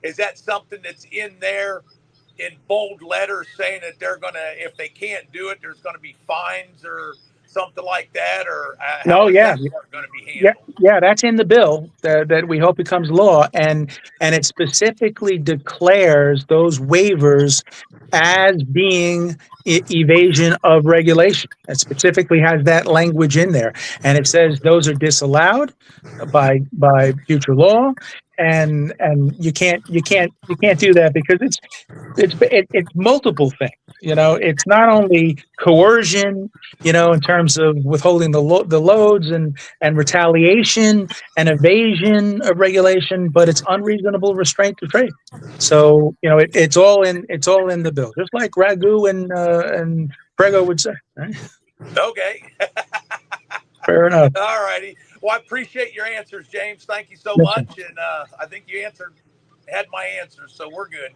Is that something that's in there in bold letters saying that they're going to, if they can't do it, there's going to be fines or something like that? Or how is that part going to be handled? Yeah, that's in the bill that we hope becomes law, and it specifically declares those waivers as being evasion of regulation. It specifically has that language in there, and it says those are disallowed by future law, and you can't do that because it's multiple things. It's not only coercion, in terms of withholding the loads and retaliation and evasion of regulation, but it's unreasonable restraint to trade. So it's all in the bill, just like Ragu and Prego would say. Right? Okay. Fair enough. All righty. Well, I appreciate your answers, James. Thank you so much, and I think you had my answers, so we're good.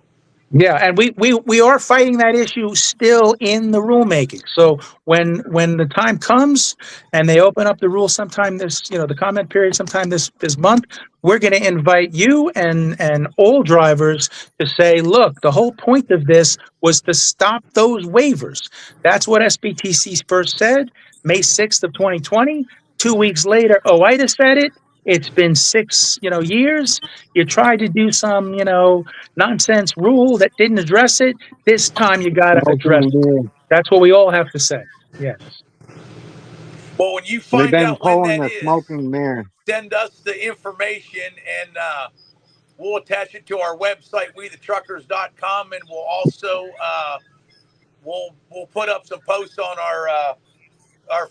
Yeah, and we are fighting that issue still in the rulemaking. So when the time comes and they open up the rule sometime the comment period sometime this month, we're going to invite you and all drivers to say, look, the whole point of this was to stop those waivers. That's what SBTC first said, May 6th of 2020. 2 weeks later, OIDA said it. It's been 6 years. You tried to do some nonsense rule that didn't address it. This time you got to address it. That's what we all have to say. Yes. Well, when you find out when that is, smoking mirror. Send us the information, and we'll attach it to our website, wethetruckers.com, and we'll also we'll put up some posts on our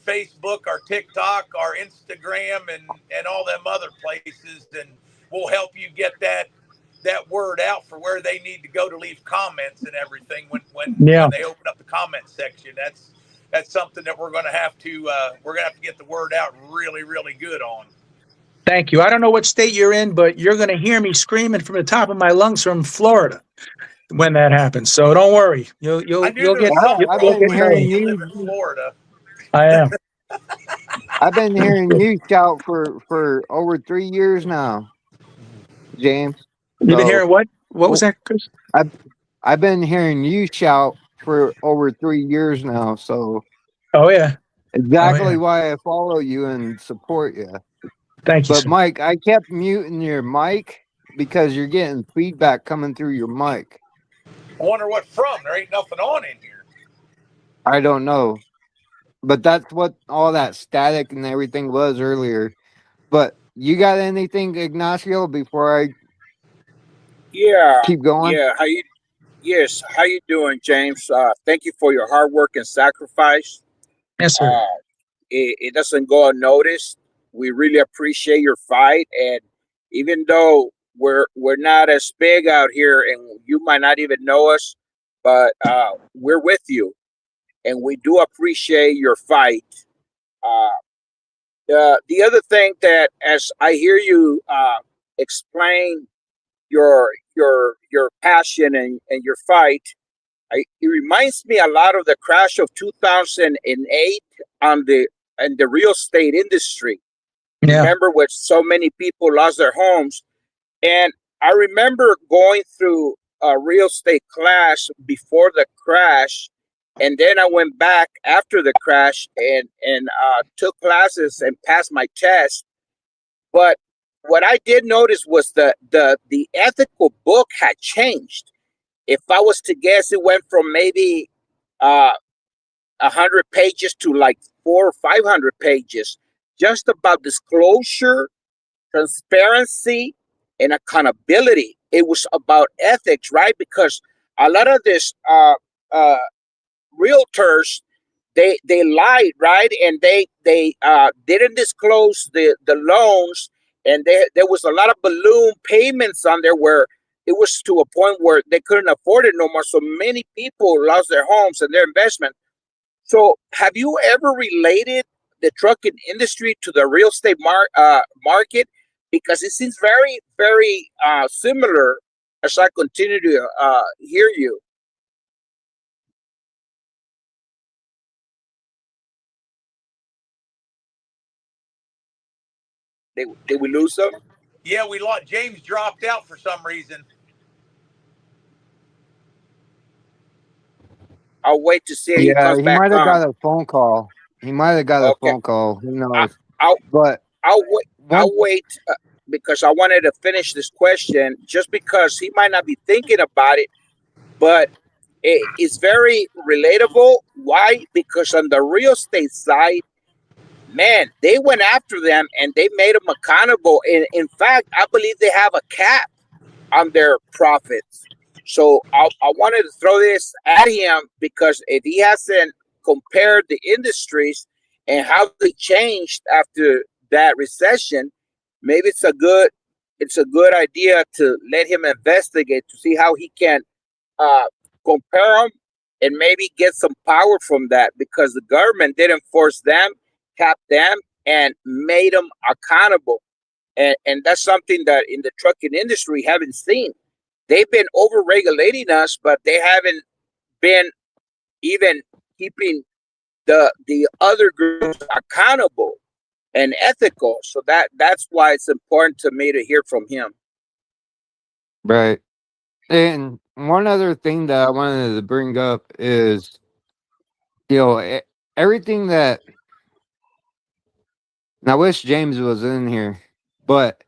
Facebook, our TikTok, our Instagram, and all them other places, and we'll help you get that word out for where they need to go to leave comments and everything when they open up the comment section. That's something that we're going to have to get the word out really, really good on. Thank you. I don't know what state you're in, but you're going to hear me screaming from the top of my lungs from Florida when that happens. So don't worry. You'll get. I've been hearing you live in Florida. I am. I've been hearing you shout for over 3 years now, James. You've been hearing what? What was that, Chris? I've been hearing you shout for over 3 years now, so Oh yeah. exactly why I follow you and support you. Thank you, But sir. Mike, I kept muting your mic because you're getting feedback coming through your mic. I wonder what from. There ain't nothing on in here. I don't know. But that's what all that static and everything was earlier. But you got anything, Ignacio, before I Yeah, keep going? yeah. Yes, how you doing, James? Thank you for your hard work and sacrifice. Yes, sir. Uh, it doesn't go unnoticed. We really appreciate your fight, and even though we're not as big out here, and you might not even know us, but we're with you, and we do appreciate your fight. Uh, the other thing that, as I hear you explain your passion and your fight, it reminds me a lot of the crash of 2008 on the in the real estate industry. Yeah. Remember, when so many people lost their homes, and I remember going through a real estate class before the crash, and then I went back after the crash and took classes and passed my test. But what I did notice was the ethical book had changed. If I was to guess, it went from maybe 100 pages to like 400 or 500 pages, just about disclosure, transparency, and accountability. It was about ethics, right? Because a lot of this uh, realtors, they lied, right? And they didn't disclose the loans, and there was a lot of balloon payments on there where it was to a point where they couldn't afford it no more. So many people lost their homes and their investment. So have you ever related the trucking industry to the real estate market? Because it seems very, very similar as I continue to hear you. Did we lose them? Yeah, we lost. James dropped out for some reason. I'll wait to see if he Yeah, comes he back might have on. got a phone call. He might have got a Okay, phone call. Who I, knows? I'll But I'll wait. one, Because I wanted to finish this question. Just because he might not be thinking about it, but it's very relatable. Why? Because on the real estate side, man, they went after them and they made them accountable. And in fact, I believe they have a cap on their profits. So I wanted to throw this at him because if he hasn't compared the industries and how they changed after that recession, maybe it's a good idea to let him investigate to see how he can uh, compare them and maybe get some power from that, because the government didn't force them, cap them, and made them accountable. And that's something that in the trucking industry haven't seen. They've been over regulating us, but they haven't been even keeping the other groups accountable and ethical. So that's why it's important to me to hear from him. right. And one other thing that I wanted to bring up is, you know, everything that, and I wish James was in here, but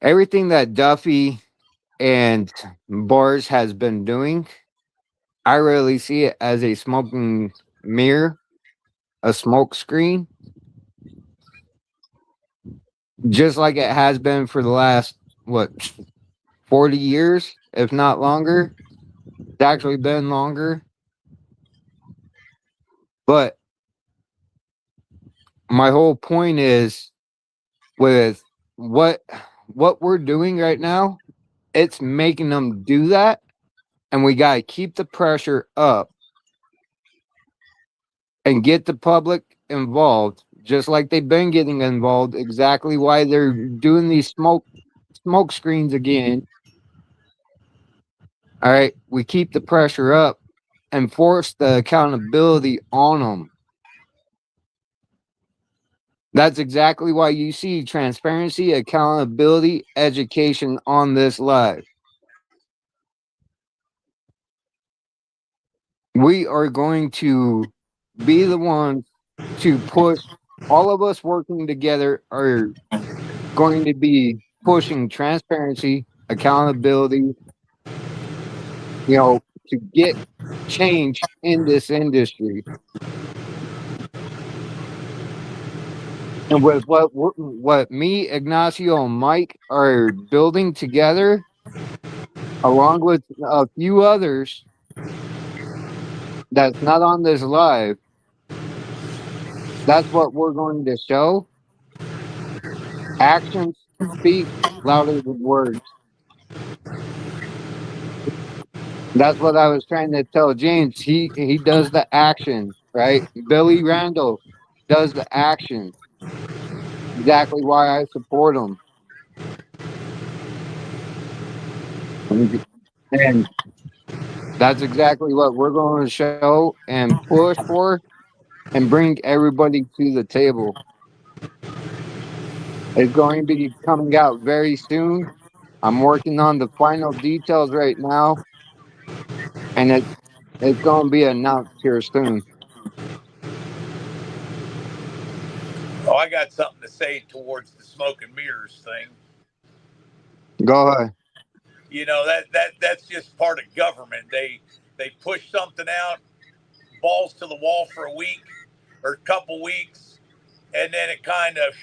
everything that Duffy and Bars has been doing, I really see it as a smoking mirror, a smoke screen, just like it has been for the last, what, 40 years, if not longer. It's actually been longer. But my whole point is, with what we're doing right now, it's making them do that, and we got to keep the pressure up and get the public involved, just like they've been getting involved. Exactly why they're doing these smoke screens again. All right, we keep the pressure up and force the accountability on them. That's exactly why you see transparency, accountability, education on this live. we are going to be the ones to push. All of us working together are going to be pushing transparency, accountability, to get change in this industry. And with what me, Ignacio, and Mike are building together, along with a few others that's not on this live, that's what we're going to show. Actions speak louder than words. That's what I was trying to tell James. He does the action, right? Billy Randall does the action. Exactly why I support him. And that's exactly what we're going to show and push for and bring everybody to the table. It's going to be coming out very soon. I'm working on the final details right now, and it's going to be announced here soon. Oh, I got something to say towards the smoke and mirrors thing. Go ahead. You know, that's just part of government. They push something out, balls to the wall for a week or a couple weeks, and then it kind of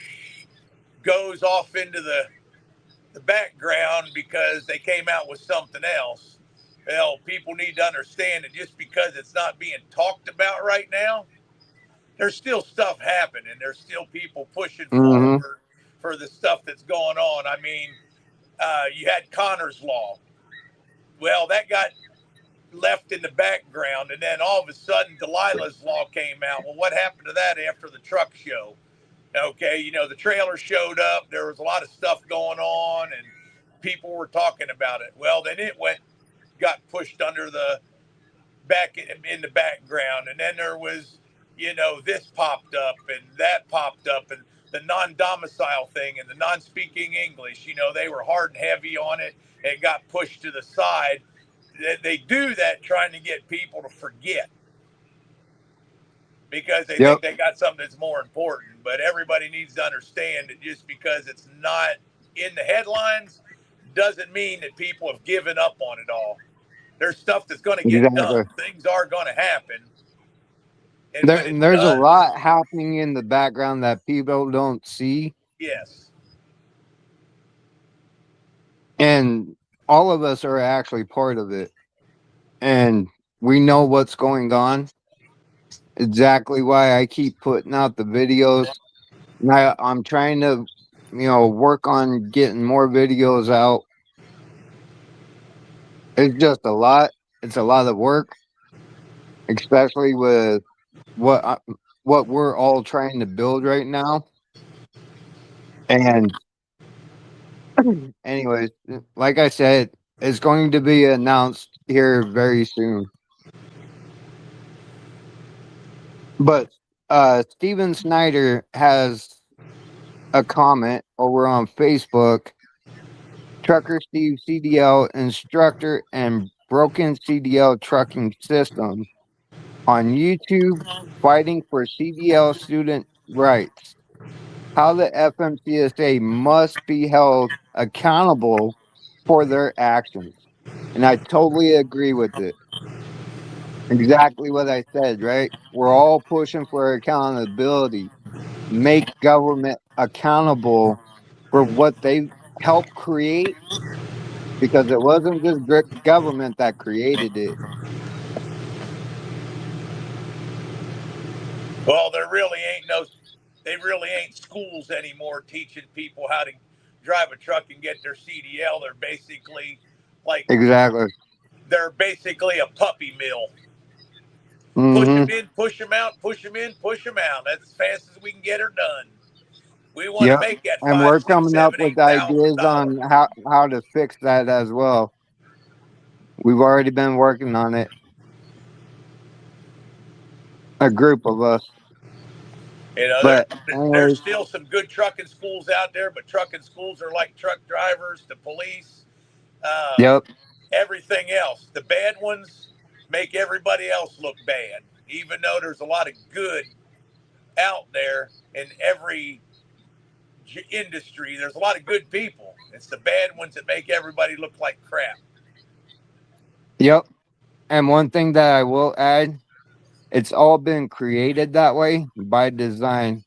goes off into the background because they came out with something else. Well, people need to understand that just because it's not being talked about right now, there's still stuff happening. There's still people pushing forward for the stuff that's going on. I mean, you had Connor's Law. Well, that got left in the background, and then all of a sudden Delilah's Law came out. Well, what happened to that after the truck show? Okay, you know, the trailer showed up. There was a lot of stuff going on, and people were talking about it. Well, then it got pushed under the back in the background, and then there was, you know, this popped up and that popped up, and the non-domicile thing and the non-speaking English. You know, they were hard and heavy on it. It got pushed to the side. They do that trying to get people to forget because they think they got something that's more important. But everybody needs to understand that just because it's not in the headlines doesn't mean that people have given up on it all. There's stuff that's going to get done. Things are going to happen. And there's a lot happening in the background that people don't see. Yes. And all of us are actually part of it. And we know what's going on. Exactly why I keep putting out the videos. And I'm trying to, work on getting more videos out. It's just a lot. It's a lot of work, especially with what we're all trying to build right now. And anyways, like I said, it's going to be announced here very soon. But Steven Snyder has a comment over on Facebook. Trucker Steve CDL instructor and broken CDL trucking system on YouTube fighting for CDL student rights. How the FMCSA must be held accountable for their actions. And I totally agree with it. Exactly what I said, right? We're all pushing for accountability. Make government accountable for what they helped create, because it wasn't just government that created it. Well, they really ain't schools anymore teaching people how to drive a truck and get their CDL. They're basically they're basically a puppy mill. Push them in, push them out, push them in, push them out. That's as fast as we can get her done. We want to make that and we're coming up with ideas on how to fix that as well. We've already been working on it. A group of us. You know, there's still some good trucking schools out there, but trucking schools are like truck drivers, the police, everything else. The bad ones make everybody else look bad, even though there's a lot of good out there in every industry. There's a lot of good people. It's the bad ones that make everybody look like crap. Yep. And one thing that I will add, it's all been created that way by design.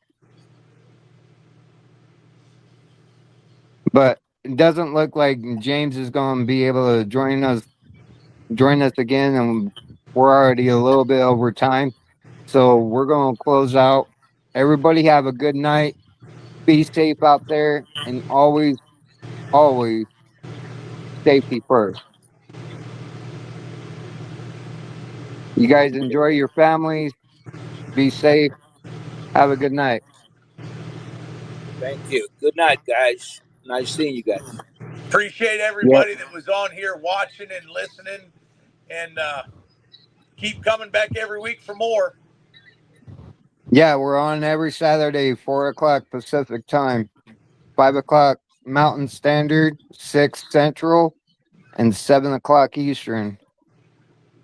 But it doesn't look like James is going to be able to join us again, and we're already a little bit over time. So we're going to close out. Everybody have a good night. Be safe out there, and always, always safety first. You guys enjoy your families. Be safe. Have a good night. Thank you. Good night, guys. Nice seeing you guys. Appreciate Yep. everybody that was on here watching and listening, and keep coming back every week for more. Yeah, we're on every Saturday, 4 o'clock Pacific time, 5 o'clock Mountain Standard, 6 Central, and 7 o'clock Eastern.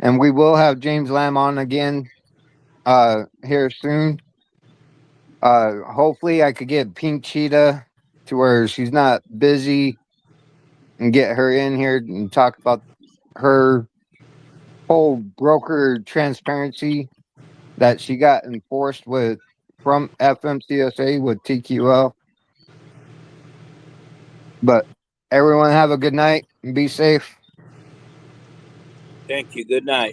And we will have James Lamb on again here soon. Hopefully I could get Pink Cheetah to where she's not busy and get her in here and talk about her whole broker transparency that she got enforced with from FMCSA with TQL. But everyone have a good night and be safe. Thank you. Good night.